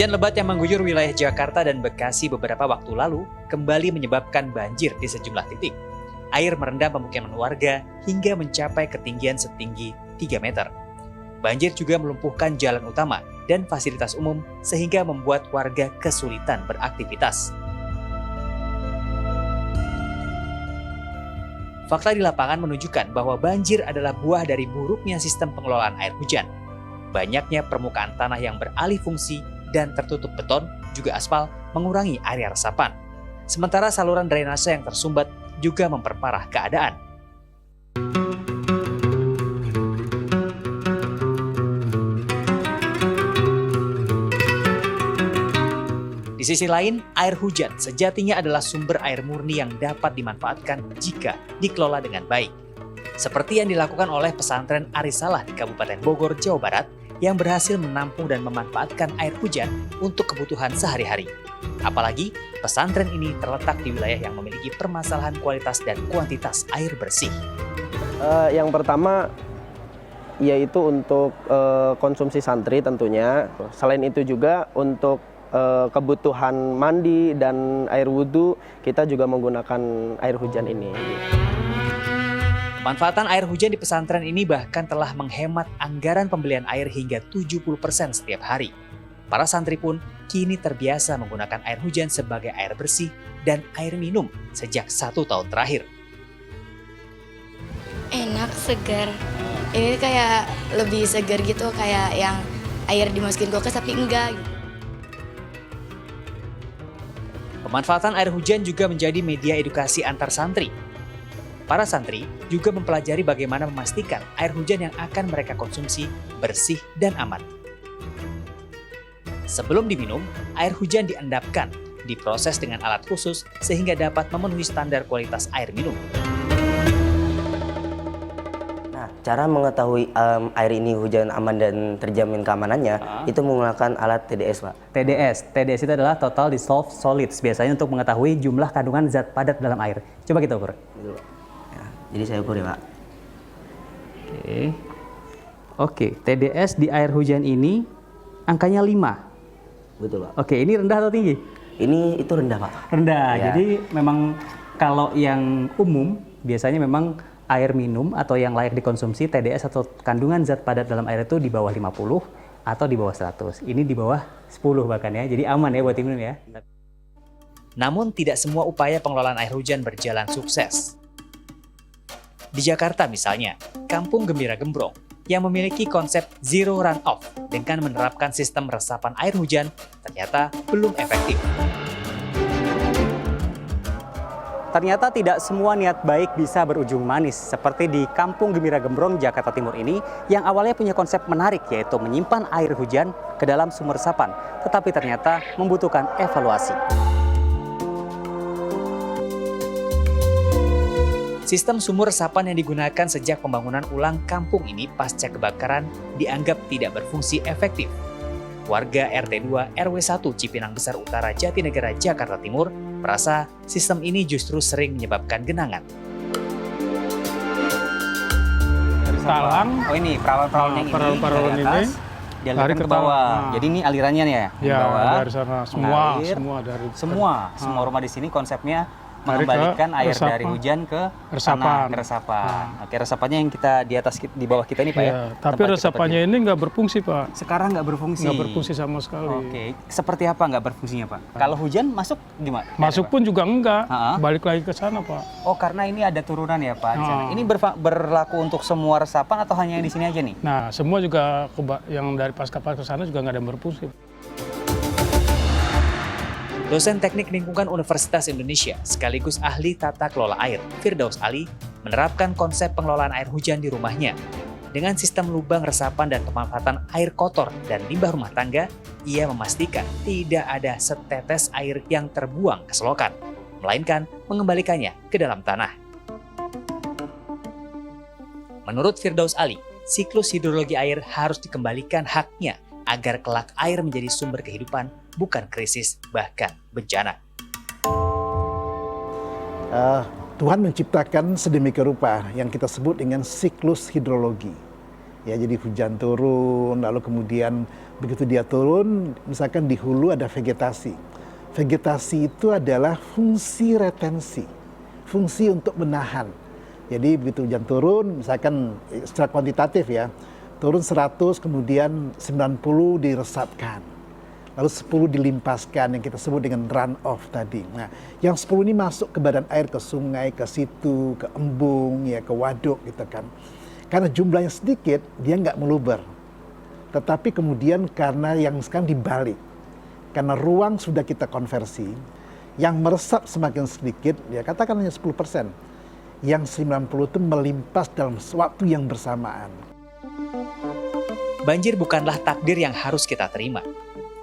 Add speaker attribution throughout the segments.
Speaker 1: Hujan lebat yang mengguyur wilayah Jakarta dan Bekasi beberapa waktu lalu kembali menyebabkan banjir di sejumlah titik. Air merendam pemukiman warga hingga mencapai ketinggian setinggi 3 meter. Banjir juga melumpuhkan jalan utama dan fasilitas umum sehingga membuat warga kesulitan beraktivitas. Fakta di lapangan menunjukkan bahwa banjir adalah buah dari buruknya sistem pengelolaan air hujan. Banyaknya permukaan tanah yang beralih fungsi dan tertutup beton, juga aspal, mengurangi area resapan. Sementara saluran drainase yang tersumbat juga memperparah keadaan. Di sisi lain, air hujan sejatinya adalah sumber air murni yang dapat dimanfaatkan jika dikelola dengan baik. Seperti yang dilakukan oleh pesantren Arisalah di Kabupaten Bogor, Jawa Barat, yang berhasil menampung dan memanfaatkan air hujan untuk kebutuhan sehari-hari. Apalagi, pesantren ini terletak di wilayah yang memiliki permasalahan kualitas dan kuantitas air bersih.
Speaker 2: Yang pertama, yaitu untuk konsumsi santri tentunya. Selain itu juga untuk kebutuhan mandi dan air wudhu, kita juga menggunakan air hujan ini.
Speaker 1: Pemanfaatan air hujan di pesantren ini bahkan telah menghemat anggaran pembelian air hingga 70% setiap hari. Para santri pun kini terbiasa menggunakan air hujan sebagai air bersih dan air minum sejak 1 tahun terakhir.
Speaker 3: Enak, segar. Ini kayak lebih segar gitu, kayak yang air dimasukin kulkas tapi enggak.
Speaker 1: Pemanfaatan air hujan juga menjadi media edukasi antar santri. Para santri juga mempelajari bagaimana memastikan air hujan yang akan mereka konsumsi bersih dan aman. Sebelum diminum, air hujan diendapkan, diproses dengan alat khusus sehingga dapat memenuhi standar kualitas air minum.
Speaker 4: Nah, cara mengetahui air ini hujan aman dan terjamin keamanannya, itu menggunakan alat TDS, Pak.
Speaker 5: TDS itu adalah Total Dissolved Solids, biasanya untuk mengetahui jumlah kandungan zat padat dalam air. Coba kita ukur.
Speaker 4: Jadi saya ukur ya, Pak.
Speaker 5: Oke, TDS di air hujan ini angkanya 5.
Speaker 4: Betul, Pak.
Speaker 5: Oke, ini rendah atau tinggi?
Speaker 4: Ini itu rendah, Pak.
Speaker 5: Rendah,
Speaker 4: Ya.
Speaker 5: jadi memang kalau yang umum biasanya memang air minum atau yang layak dikonsumsi TDS atau kandungan zat padat dalam air itu di bawah 50 atau di bawah 100. Ini di bawah 10 bahkan ya, jadi aman ya buat diminum ya.
Speaker 1: Namun tidak semua upaya pengelolaan air hujan berjalan sukses. Di Jakarta misalnya, Kampung Gembira Gembrong yang memiliki konsep zero runoff dengan menerapkan sistem resapan air hujan ternyata belum efektif.
Speaker 5: Ternyata tidak semua niat baik bisa berujung manis, seperti di Kampung Gembira Gembrong, Jakarta Timur ini, yang awalnya punya konsep menarik, yaitu menyimpan air hujan ke dalam sumur resapan, tetapi ternyata membutuhkan evaluasi.
Speaker 1: Sistem sumur resapan yang digunakan sejak pembangunan ulang kampung ini pasca kebakaran dianggap tidak berfungsi efektif. Warga RT 2 RW 1 Cipinang Besar Utara Jatinegara, Jakarta Timur merasa sistem ini justru sering menyebabkan genangan.
Speaker 6: Talang.
Speaker 5: Oh ini perawan-perawan yang ini
Speaker 6: Perawan
Speaker 5: dari atas, dialirkan ke bawah. Jadi ini alirannya ya? Di
Speaker 6: Ya,
Speaker 5: bawah,
Speaker 6: dari sana
Speaker 5: mengalir.
Speaker 6: semua
Speaker 5: Semua rumah di sini konsepnya
Speaker 6: Dari
Speaker 5: mengembalikan
Speaker 6: ke
Speaker 5: air
Speaker 6: resapan.
Speaker 5: dari hujan ke
Speaker 6: Resapan.
Speaker 5: tanah, ke resapan. Oke, resapannya yang kita di atas, di bawah kita ini Pak ya?
Speaker 6: Ya, tapi
Speaker 5: Tempat kita
Speaker 6: resapannya
Speaker 5: berdiri.
Speaker 6: ini nggak berfungsi, Pak.
Speaker 5: Sekarang nggak berfungsi?
Speaker 6: Nggak berfungsi sama sekali.
Speaker 5: Oke, seperti apa nggak berfungsinya Pak? Kalau hujan masuk gimana?
Speaker 6: Masuk pun juga enggak,
Speaker 5: Ha-ha.
Speaker 6: balik lagi ke sana, Pak.
Speaker 5: Oh, karena ini ada turunan ya Pak? Di sana.
Speaker 6: Oh.
Speaker 5: Ini berlaku untuk semua resapan atau hanya yang di sini aja nih?
Speaker 6: Nah, semua juga yang dari pasca-pasca ke sana juga nggak ada yang berfungsi.
Speaker 1: Dosen Teknik Lingkungan Universitas Indonesia sekaligus ahli tata kelola air, Firdaus Ali, menerapkan konsep pengelolaan air hujan di rumahnya. Dengan sistem lubang resapan dan pemanfaatan air kotor dan limbah rumah tangga, ia memastikan tidak ada setetes air yang terbuang ke selokan, melainkan mengembalikannya ke dalam tanah. Menurut Firdaus Ali, siklus hidrologi air harus dikembalikan haknya agar kelak air menjadi sumber kehidupan, bukan krisis, bahkan bencana.
Speaker 7: Tuhan menciptakan sedemikian rupa yang kita sebut dengan siklus hidrologi. Ya, jadi hujan turun, lalu kemudian Begitu dia turun, misalkan di hulu ada vegetasi. Vegetasi itu adalah fungsi retensi, fungsi untuk menahan. Jadi begitu hujan turun, misalkan secara kuantitatif ya, turun 100 kemudian 90 diresapkan. Lalu 10 dilimpaskan yang kita sebut dengan run off tadi. Nah, yang 10 ini masuk ke badan air, ke sungai, ke situ, ke embung, ya ke waduk gitu kan. Karena jumlahnya sedikit, dia nggak meluber. Tetapi kemudian karena yang sekarang dibalik, karena ruang sudah kita konversi, yang meresap semakin sedikit, ya katakan hanya 10%. Yang 90 itu melimpas dalam waktu yang bersamaan.
Speaker 1: Banjir bukanlah takdir yang harus kita terima.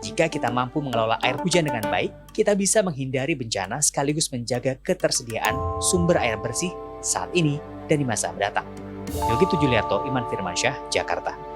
Speaker 1: Jika kita mampu mengelola air hujan dengan baik, kita bisa menghindari bencana sekaligus menjaga ketersediaan sumber air bersih saat ini dan di masa mendatang. Yogi Tujuliarto, Iman Firmansyah, Jakarta.